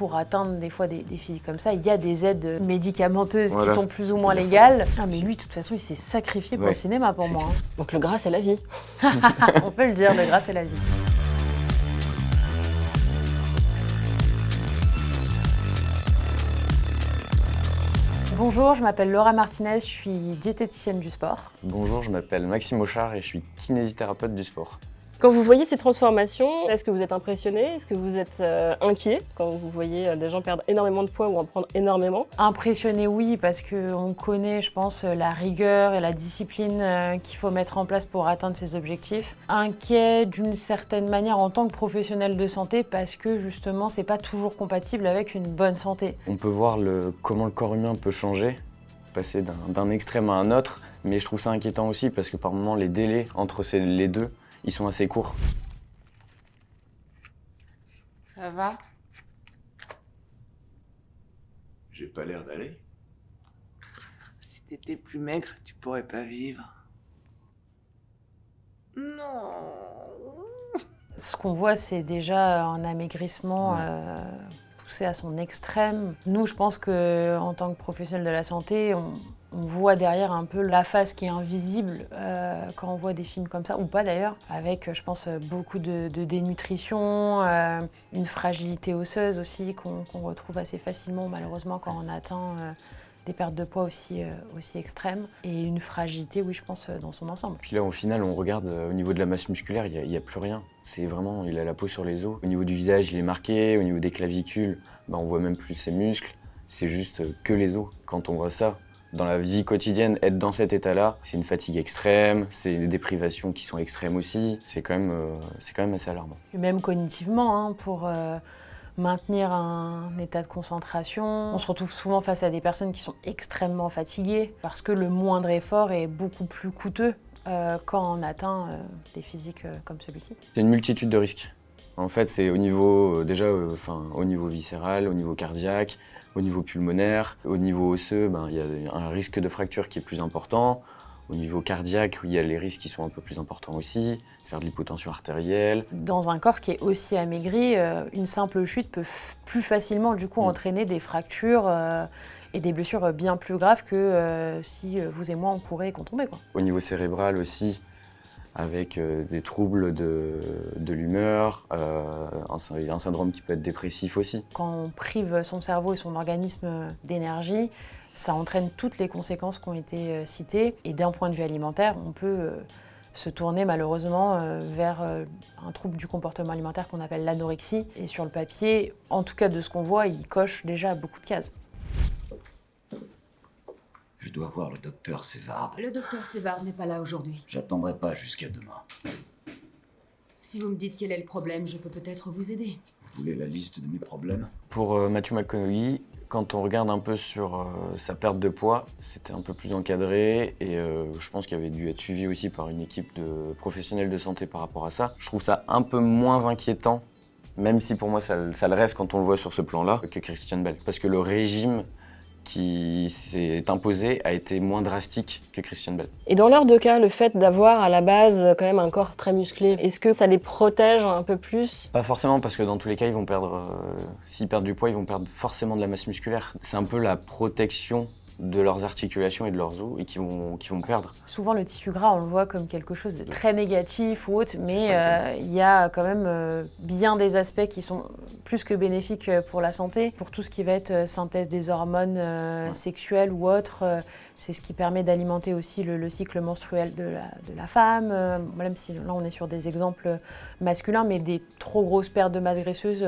pour atteindre des fois des physiques comme ça, il y a des aides médicamenteuses qui sont plus ou moins Voilà, légales. Ah, mais lui, de toute façon, il s'est sacrifié pour le cinéma pour moi. Donc le gras, c'est la vie. On peut le dire, le gras, c'est la vie. Bonjour, je m'appelle Laura Martinez, je suis diététicienne du sport. Bonjour, je m'appelle Maxime Auchard et je suis kinésithérapeute du sport. Quand vous voyez ces transformations, est-ce que vous êtes impressionné? Est-ce que vous êtes inquiet quand vous voyez des gens perdre énormément de poids ou en prendre énormément? Impressionné, oui, parce qu'on connaît, je pense, la rigueur et la discipline qu'il faut mettre en place pour atteindre ses objectifs. Inquiet d'une certaine manière en tant que professionnel de santé parce que justement, c'est pas toujours compatible avec une bonne santé. On peut voir comment le corps humain peut changer, passer d'un extrême à un autre, mais je trouve ça inquiétant aussi parce que par moments, les délais entre les deux, ils sont assez courts. Ça va? J'ai pas l'air d'aller. Si t'étais plus maigre, tu pourrais pas vivre. Non. Ce qu'on voit, c'est déjà un amaigrissement poussé à son extrême. Nous, je pense qu'en tant que professionnels de la santé, on voit derrière un peu la face qui est invisible quand on voit des films comme ça, ou pas d'ailleurs, avec, je pense, beaucoup de dénutrition, une fragilité osseuse aussi qu'on retrouve assez facilement, malheureusement, quand on atteint des pertes de poids aussi extrêmes, et une fragilité, oui, je pense, dans son ensemble. Puis là, au final, on regarde au niveau de la masse musculaire, il n'y a plus rien. C'est vraiment, il a la peau sur les os. Au niveau du visage, il est marqué. Au niveau des clavicules, on voit même plus ses muscles. C'est juste que les os. Quand on voit ça, dans la vie quotidienne, être dans cet état-là, c'est une fatigue extrême, c'est des privations qui sont extrêmes aussi. C'est quand même assez alarmant. Et même cognitivement, pour maintenir un état de concentration, on se retrouve souvent face à des personnes qui sont extrêmement fatiguées parce que le moindre effort est beaucoup plus coûteux quand on atteint des physiques comme celui-ci. C'est une multitude de risques. En fait, c'est au niveau, au niveau viscéral, au niveau cardiaque, au niveau pulmonaire, au niveau osseux, il y a un risque de fracture qui est plus important. Au niveau cardiaque, il y a les risques qui sont un peu plus importants aussi, faire de l'hypotension artérielle. Dans un corps qui est aussi amaigri, une simple chute peut plus facilement du coup entraîner des fractures et des blessures bien plus graves que si vous et moi on courait et qu'on tombait, quoi. Au niveau cérébral aussi, avec des troubles de l'humeur, un syndrome qui peut être dépressif aussi. Quand on prive son cerveau et son organisme d'énergie, ça entraîne toutes les conséquences qui ont été citées. Et d'un point de vue alimentaire, on peut se tourner malheureusement vers un trouble du comportement alimentaire qu'on appelle l'anorexie. Et sur le papier, en tout cas de ce qu'on voit, il coche déjà beaucoup de cases. Je dois voir le docteur Sévard. Le docteur Sévard n'est pas là aujourd'hui. J'attendrai pas jusqu'à demain. Si vous me dites quel est le problème, je peux peut-être vous aider. Vous voulez la liste de mes problèmes? Pour Matthew McConaughey, quand on regarde un peu sur sa perte de poids, c'était un peu plus encadré et je pense qu'il avait dû être suivi aussi par une équipe de professionnels de santé par rapport à ça. Je trouve ça un peu moins inquiétant, même si pour moi ça le reste quand on le voit sur ce plan-là, que Christian Bale. Parce que le régime qui s'est imposé a été moins drastique que Christian Bale. Et dans leurs deux cas, le fait d'avoir à la base quand même un corps très musclé, est-ce que ça les protège un peu plus? Pas forcément, parce que dans tous les cas, ils vont perdre, s'ils perdent du poids, ils vont perdre forcément de la masse musculaire. C'est un peu la protection de leurs articulations et de leurs os et qui vont perdre. Souvent, le tissu gras, on le voit comme quelque chose de très négatif ou autre, mais il y a quand même bien des aspects qui sont plus que bénéfiques pour la santé. Pour tout ce qui va être synthèse des hormones sexuelles ou autres, c'est ce qui permet d'alimenter aussi le cycle menstruel de la femme, même si là on est sur des exemples masculins, mais des trop grosses pertes de masse graisseuse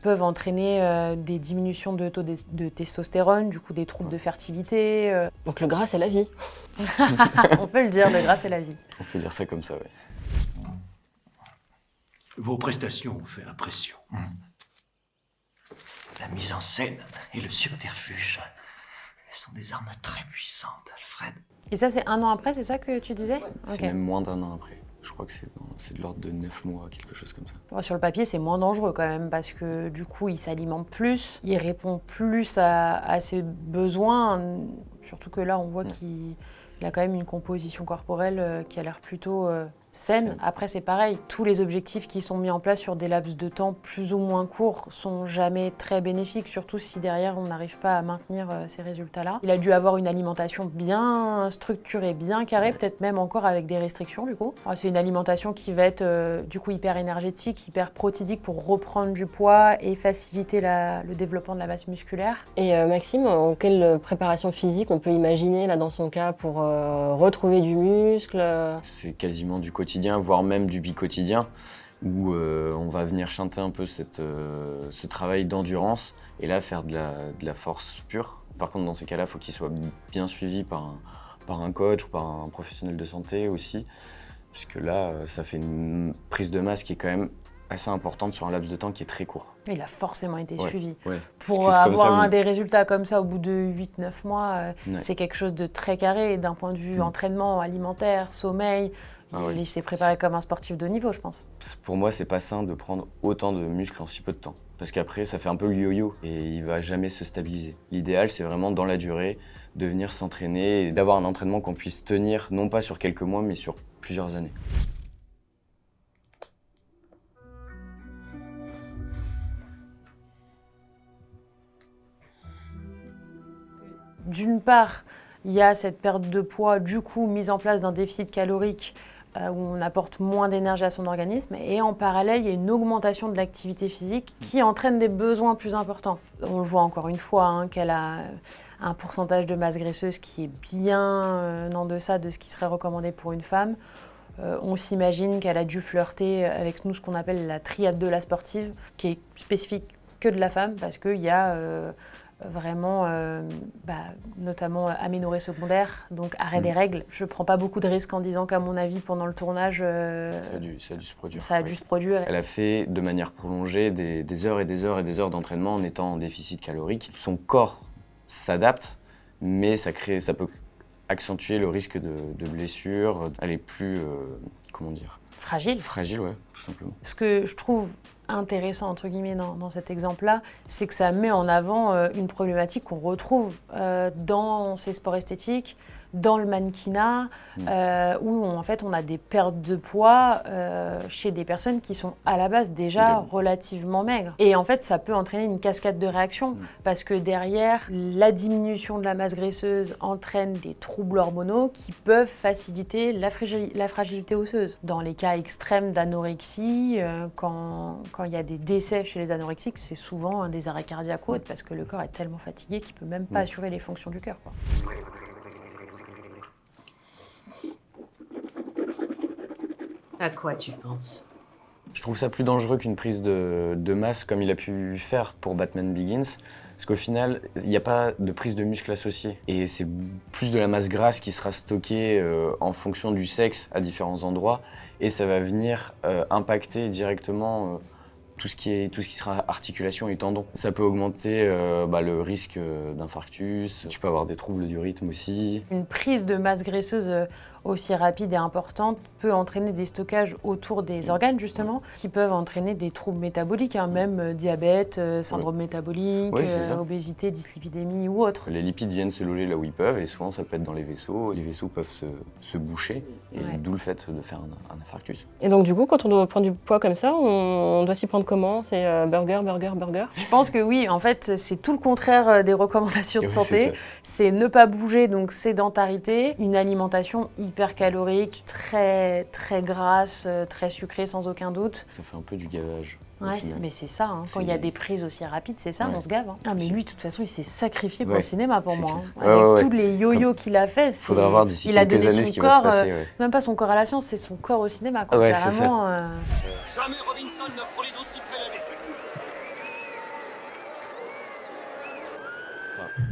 peuvent entraîner des diminutions de taux de testostérone, du coup des troubles de fertilité. Donc le gras, c'est la vie. On peut le dire, le gras, c'est la vie. On peut dire ça comme ça, oui. Vos prestations ont fait impression. La mise en scène et le subterfuge sont des armes très puissantes, Alfred. Et ça, c'est 1 an après, c'est ça que tu disais? C'est même moins d'1 an après. Je crois que c'est de l'ordre de 9 mois, quelque chose comme ça. Ouais, sur le papier, c'est moins dangereux quand même, parce que du coup, il s'alimente plus, il répond plus à ses besoins, surtout que là, on voit qu'il a quand même une composition corporelle qui a l'air plutôt saine. Après, c'est pareil, tous les objectifs qui sont mis en place sur des laps de temps plus ou moins courts sont jamais très bénéfiques, surtout si derrière on n'arrive pas à maintenir ces résultats-là. Il a dû avoir une alimentation bien structurée, bien carrée, peut-être même encore avec des restrictions du coup. C'est une alimentation qui va être du coup hyper énergétique, hyper protidique pour reprendre du poids et faciliter le développement de la masse musculaire. Et Maxime, quelle préparation physique on peut imaginer là dans son cas pour retrouver du muscle? C'est quasiment du quotidien, voire même du bi-quotidien, où on va venir chanter un peu ce travail d'endurance et là faire de la force pure. Par contre, dans ces cas-là, il faut qu'il soit bien suivi par un coach ou par un professionnel de santé aussi, puisque là, ça fait une prise de masse qui est quand même assez importante sur un laps de temps qui est très court. Il a forcément été suivi. Ouais. Pour avoir des résultats comme ça au bout de 8-9 mois, c'est quelque chose de très carré d'un point de vue entraînement, alimentaire, sommeil. Il s'est préparé comme un sportif de haut niveau, je pense. Pour moi, c'est pas sain de prendre autant de muscles en si peu de temps. Parce qu'après, ça fait un peu le yo-yo et il va jamais se stabiliser. L'idéal, c'est vraiment dans la durée de venir s'entraîner et d'avoir un entraînement qu'on puisse tenir, non pas sur quelques mois, mais sur plusieurs années. D'une part, il y a cette perte de poids, du coup, mise en place d'un déficit calorique où on apporte moins d'énergie à son organisme. Et en parallèle, il y a une augmentation de l'activité physique qui entraîne des besoins plus importants. On le voit encore une fois, qu'elle a un pourcentage de masse graisseuse qui est bien en deçà de ce qui serait recommandé pour une femme. On s'imagine qu'elle a dû flirter avec nous ce qu'on appelle la triade de la sportive, qui est spécifique que de la femme, parce qu'il y a vraiment, notamment aménorrhée secondaire, donc arrêt des règles. Je ne prends pas beaucoup de risques en disant qu'à mon avis, pendant le tournage, ça a dû se produire. Ça a dû se produire. Elle a fait de manière prolongée des heures et des heures et des heures d'entraînement en étant en déficit calorique. Son corps s'adapte, mais ça peut accentuer le risque de blessure. Elle est plus, Fragile. Fragile, ouais, tout simplement. Ce que je trouve intéressant, entre guillemets, dans cet exemple-là, c'est que ça met en avant une problématique qu'on retrouve dans ces sports esthétiques, dans le mannequinat, où en fait on a des pertes de poids chez des personnes qui sont à la base déjà relativement maigres. Et en fait ça peut entraîner une cascade de réactions parce que derrière, la diminution de la masse graisseuse entraîne des troubles hormonaux qui peuvent faciliter la fragilité osseuse. Dans les cas extrêmes d'anorexie, quand il y a des décès chez les anorexiques, c'est souvent des arrêts cardiaques ou autres parce que le corps est tellement fatigué qu'il ne peut même pas assurer les fonctions du cœur, quoi. À quoi tu penses? Je trouve ça plus dangereux qu'une prise de masse comme il a pu faire pour Batman Begins. Parce qu'au final, il n'y a pas de prise de muscle associée. Et c'est plus de la masse grasse qui sera stockée en fonction du sexe à différents endroits. Et ça va venir impacter directement tout ce qui sera articulation et tendons. Ça peut augmenter le risque d'infarctus. Tu peux avoir des troubles du rythme aussi. Une prise de masse graisseuse aussi rapide et importante peut entraîner des stockages autour des organes, justement, qui peuvent entraîner des troubles métaboliques, même diabète, syndrome métabolique, obésité, dyslipidémie ou autre. Les lipides viennent se loger là où ils peuvent et souvent ça peut être dans les vaisseaux. Les vaisseaux peuvent se boucher et d'où le fait de faire un infarctus. Et donc du coup, quand on doit prendre du poids comme ça, on doit s'y prendre comment? C'est burger? Je pense que oui, en fait, c'est tout le contraire des recommandations de santé. C'est ne pas bouger, donc sédentarité, une alimentation hyper calorique, très, très grasse, très sucrée sans aucun doute. Ça fait un peu du gavage. Ouais, mais c'est ça, quand il y a des prises aussi rapides, c'est ça, on se gave. Ah, mais lui, de toute façon, il s'est sacrifié pour le cinéma pour moi. Avec tous les yo-yo qu'il a fait, faudra voir d'ici il a quelques donné années son ce qui corps, va se passer. même pas son corps à la science, c'est son corps au cinéma. Quoi. Ouais, c'est vraiment. Jamais Robinson ne frôlait d'aussi près la défaite.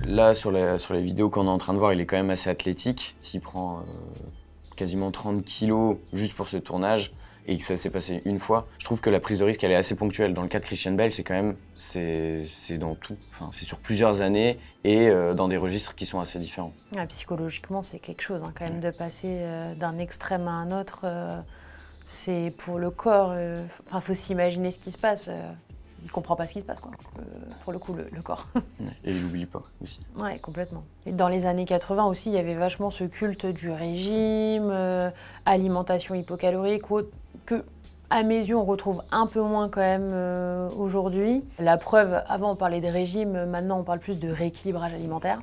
Là, sur les vidéos qu'on est en train de voir, il est quand même assez athlétique. S'il prend quasiment 30 kilos juste pour ce tournage et que ça s'est passé une fois, je trouve que la prise de risque, elle est assez ponctuelle. Dans le cas de Christian Bale, c'est quand même, c'est dans tout, c'est sur plusieurs années et dans des registres qui sont assez différents. Psychologiquement, c'est quelque chose, quand même, de passer d'un extrême à un autre. C'est pour le corps, faut s'imaginer ce qui se passe. il comprend pas ce qui se passe, quoi. Pour le coup, le corps. Et il n'oublie pas aussi. Ouais, complètement. Et dans les années 80 aussi, il y avait vachement ce culte du régime, alimentation hypocalorique, ou autre, que, à mes yeux, on retrouve un peu moins quand même aujourd'hui. La preuve, avant on parlait des régimes, maintenant on parle plus de rééquilibrage alimentaire,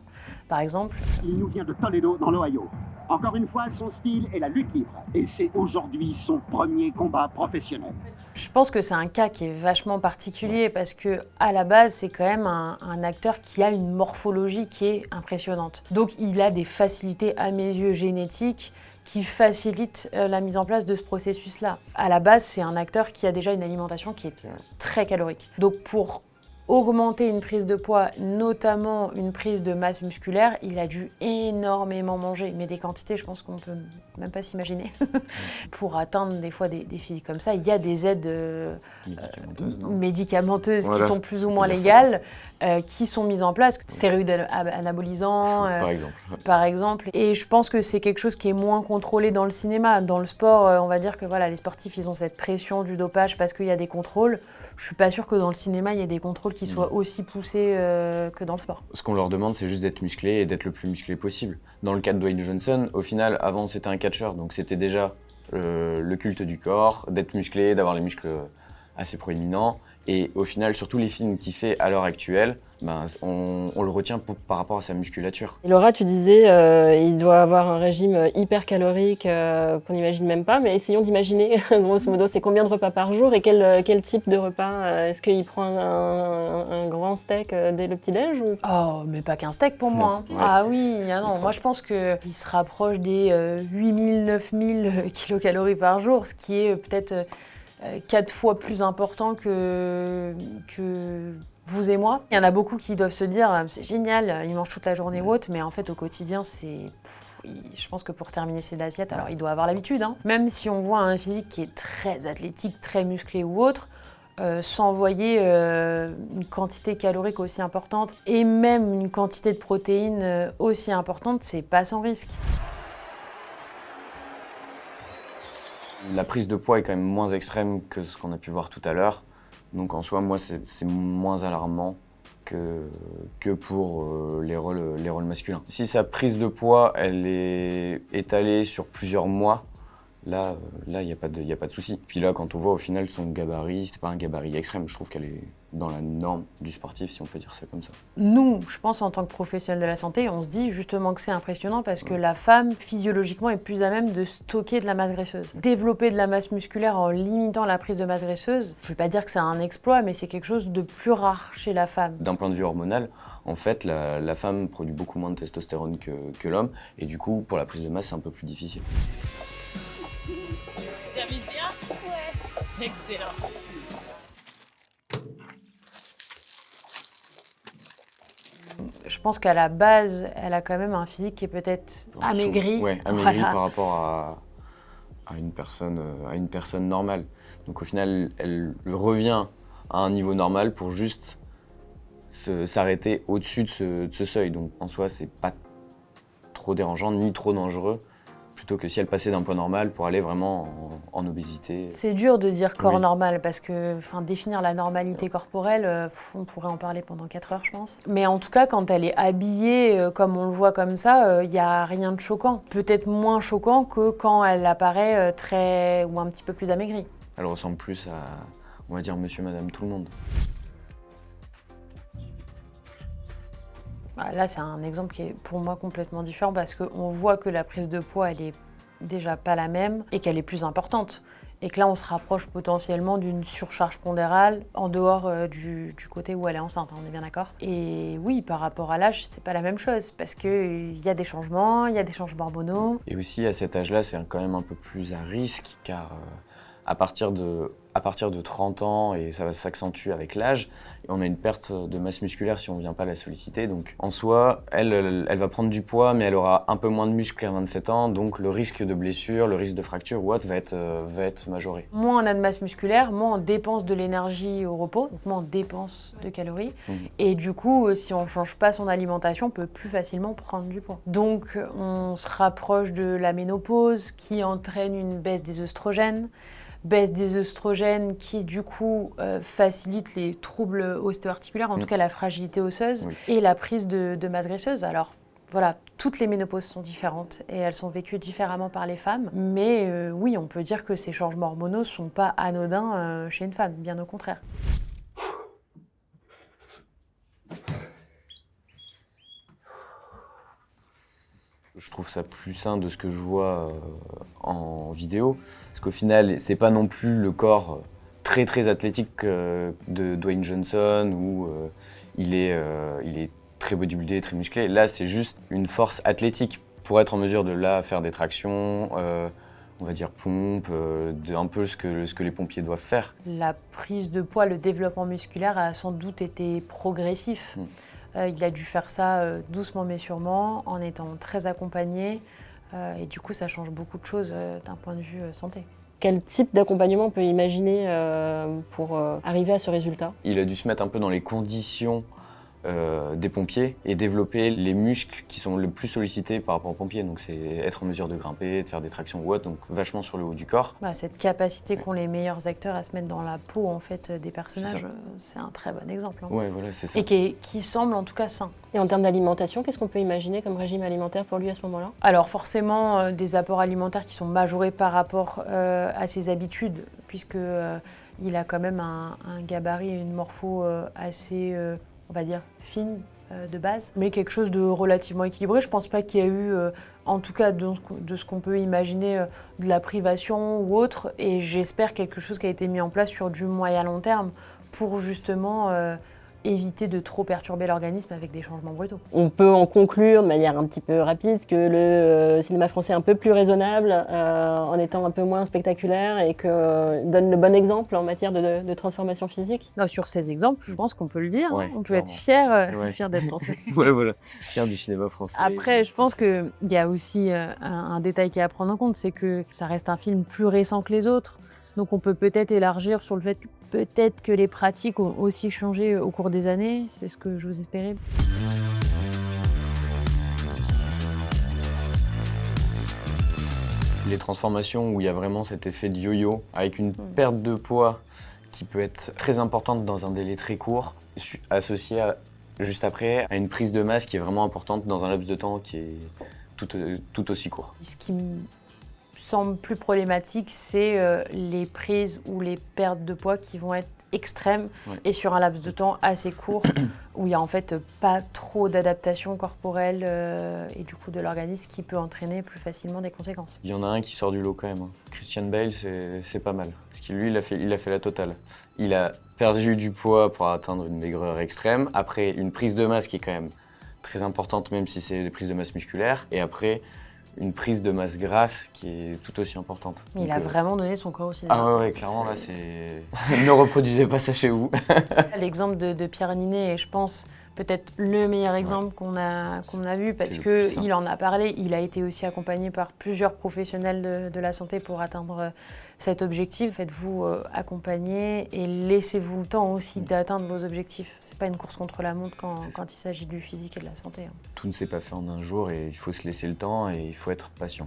par exemple. Il nous vient de Toledo, dans l'Ohio. Encore une fois, son style est la lutte libre. Et c'est aujourd'hui son premier combat professionnel. Je pense que c'est un cas qui est vachement particulier parce que à la base, c'est quand même un acteur qui a une morphologie qui est impressionnante. Donc il a des facilités, à mes yeux, génétiques qui facilitent la mise en place de ce processus-là. À la base, c'est un acteur qui a déjà une alimentation qui est très calorique. Donc pour augmenter une prise de poids, notamment une prise de masse musculaire, il a dû énormément manger, mais des quantités, je pense qu'on ne peut même pas s'imaginer. Pour atteindre des fois des physiques comme ça, il y a des aides médicamenteuses voilà. qui sont plus ou moins légales, qui sont mises en place, stéroïdes anabolisants, par exemple. Et je pense que c'est quelque chose qui est moins contrôlé dans le cinéma. Dans le sport, on va dire que voilà, les sportifs, ils ont cette pression du dopage parce qu'il y a des contrôles. Je suis pas sûre que dans le cinéma, il y ait des contrôles qui soient aussi poussés que dans le sport. Ce qu'on leur demande, c'est juste d'être musclé et d'être le plus musclé possible. Dans le cas de Dwayne Johnson, au final, avant, c'était un catcheur, donc c'était déjà le culte du corps, d'être musclé, d'avoir les muscles assez proéminents. Et au final, sur tous les films qu'il fait à l'heure actuelle, ben, on le retient par rapport à sa musculature. Et Laura, tu disais il doit avoir un régime hyper calorique qu'on n'imagine même pas, mais essayons d'imaginer, grosso modo, c'est combien de repas par jour et quel type de repas Est-ce qu'il prend un grand steak dès le petit-déj ou... Oh, mais pas qu'un steak pour moi. Hein. Ouais. Ah oui, non, moi je pense qu'il se rapproche des 8000, 9000 kilocalories par jour, ce qui est peut-être 4 fois plus important que vous et moi. Il y en a beaucoup qui doivent se dire c'est génial, il mange toute la journée ou autre, mais en fait au quotidien je pense que pour terminer ses assiettes, alors il doit avoir l'habitude. Hein. Même si on voit un physique qui est très athlétique, très musclé ou autre, s'envoyer une quantité calorique aussi importante et même une quantité de protéines aussi importante, c'est pas sans risque. La prise de poids est quand même moins extrême que ce qu'on a pu voir tout à l'heure. Donc en soi, moi, c'est moins alarmant que pour les rôles masculins. Si sa prise de poids, elle est étalée sur plusieurs mois, là, il n'y a pas de souci. Puis là, quand on voit au final son gabarit, c'est pas un gabarit extrême. Je trouve qu'elle est dans la norme du sportif, si on peut dire ça comme ça. Nous, je pense, en tant que professionnels de la santé, on se dit justement que c'est impressionnant parce que la femme, physiologiquement, est plus à même de stocker de la masse graisseuse. Développer de la masse musculaire en limitant la prise de masse graisseuse, je ne vais pas dire que c'est un exploit, mais c'est quelque chose de plus rare chez la femme. D'un point de vue hormonal, en fait, la femme produit beaucoup moins de testostérone que l'homme, et du coup, pour la prise de masse, c'est un peu plus difficile. Tu t'amuses bien? Ouais. Excellent. Je pense qu'à la base, elle a quand même un physique qui est peut-être amaigri. Ouais, amaigri voilà. Par rapport à une personne normale. Donc au final, elle revient à un niveau normal pour juste s'arrêter au-dessus de ce seuil. Donc en soi, c'est pas trop dérangeant ni trop dangereux, plutôt que si elle passait d'un poids normal pour aller vraiment en obésité. C'est dur de dire corps normal parce que définir la normalité corporelle, on pourrait en parler pendant 4 heures, je pense. Mais en tout cas, quand elle est habillée comme on le voit comme ça, il n'y a rien de choquant. Peut-être moins choquant que quand elle apparaît très ou un petit peu plus amaigrie. Elle ressemble plus à, on va dire, monsieur, madame, tout le monde. Là, c'est un exemple qui est pour moi complètement différent parce qu'on voit que la prise de poids, elle est déjà pas la même et qu'elle est plus importante. Et que là, on se rapproche potentiellement d'une surcharge pondérale en dehors du côté où elle est enceinte, hein, on est bien d'accord. Et oui, par rapport à l'âge, c'est pas la même chose parce qu'il y a des changements, il y a des changements hormonaux. Et aussi, à cet âge-là, c'est quand même un peu plus à risque car à partir de 30 ans, et ça va s'accentuer avec l'âge, on a une perte de masse musculaire si on ne vient pas la solliciter. Donc en soi, elle va prendre du poids, mais elle aura un peu moins de muscles à 27 ans, donc le risque de blessure, le risque de fracture ou autre va être majoré. Moins on a de masse musculaire, moins on dépense de l'énergie au repos, donc moins on dépense de calories. Et du coup, si on ne change pas son alimentation, on peut plus facilement prendre du poids. Donc on se rapproche de la ménopause qui entraîne une baisse des œstrogènes. baisse des œstrogènes qui du coup facilite les troubles ostéo-articulaires, en tout cas la fragilité osseuse, et la prise de masse graisseuse. Alors voilà, toutes les ménopauses sont différentes et elles sont vécues différemment par les femmes, mais oui, on peut dire que ces changements hormonaux ne sont pas anodins chez une femme, bien au contraire. Je trouve ça plus sain de ce que je vois en vidéo, parce qu'au final, c'est pas non plus le corps très très athlétique de Dwayne Johnson, où il est très bodybuildé, très musclé. Là, c'est juste une force athlétique pour être en mesure de là faire des tractions, on va dire pompe, un peu ce que les pompiers doivent faire. La prise de poids, le développement musculaire a sans doute été progressif. Il a dû faire ça doucement mais sûrement, en étant très accompagné. Et du coup, ça change beaucoup de choses d'un point de vue santé. Quel type d'accompagnement on peut imaginer pour arriver à ce résultat? Il a dû se mettre un peu dans les conditions des pompiers et développer les muscles qui sont le plus sollicités par rapport aux pompiers. Donc c'est être en mesure de grimper, de faire des tractions ou autre, donc vachement sur le haut du corps. Cette capacité qu'ont les meilleurs acteurs à se mettre dans la peau en fait, des personnages, c'est un très bon exemple. Ouais, voilà, c'est ça. Et qui semble en tout cas sain. Et en termes d'alimentation, qu'est-ce qu'on peut imaginer comme régime alimentaire pour lui à ce moment-là? Alors forcément, des apports alimentaires qui sont majorés par rapport à ses habitudes, puisque il a quand même un gabarit et une morpho assez... on va dire, fine de base, mais quelque chose de relativement équilibré. Je pense pas qu'il y a eu, en tout cas de ce qu'on peut imaginer, de la privation ou autre, et j'espère quelque chose qui a été mis en place sur du moyen long terme pour justement éviter de trop perturber l'organisme avec des changements brutaux. On peut en conclure de manière un petit peu rapide que le cinéma français est un peu plus raisonnable en étant un peu moins spectaculaire et que donne le bon exemple en matière de transformation physique. Non, sur ces exemples, je pense qu'on peut le dire. Ouais, on peut être clairement. fier d'être français. Ouais, voilà. Fier du cinéma français. Après, je pense qu'il y a aussi un détail qui est à prendre en compte, c'est que ça reste un film plus récent que les autres. Donc on peut peut-être élargir sur le fait que peut-être que les pratiques ont aussi changé au cours des années. C'est ce que j'ose espérer. Les transformations où il y a vraiment cet effet de yo-yo, avec une perte de poids qui peut être très importante dans un délai très court, associée juste après à une prise de masse qui est vraiment importante dans un laps de temps qui est tout aussi court. Ce qui me semble plus problématique, c'est les prises ou les pertes de poids qui vont être extrêmes et sur un laps de temps assez court où il n'y a en fait pas trop d'adaptation corporelle et du coup de l'organisme qui peut entraîner plus facilement des conséquences. Il y en a un qui sort du lot quand même. Christian Bale, c'est pas mal. Parce que lui, il a fait la totale. Il a perdu du poids pour atteindre une maigreur extrême. Après, une prise de masse qui est quand même très importante, même si c'est des prises de masse musculaire. Et après, une prise de masse grasse qui est tout aussi importante. Il a vraiment donné son corps au cinéma. Ah ouais, clairement, là, c'est... Ne reproduisez pas ça chez vous. L'exemple de Pierre Ninet est, je pense, peut-être le meilleur exemple qu'on a vu parce qu'il en a parlé. Il a été aussi accompagné par plusieurs professionnels de la santé pour atteindre cet objectif. Faites-vous accompagner et laissez-vous le temps aussi d'atteindre vos objectifs. C'est pas une course contre la montre quand il s'agit du physique et de la santé. Tout ne s'est pas fait en un jour et il faut se laisser le temps et il faut être patient.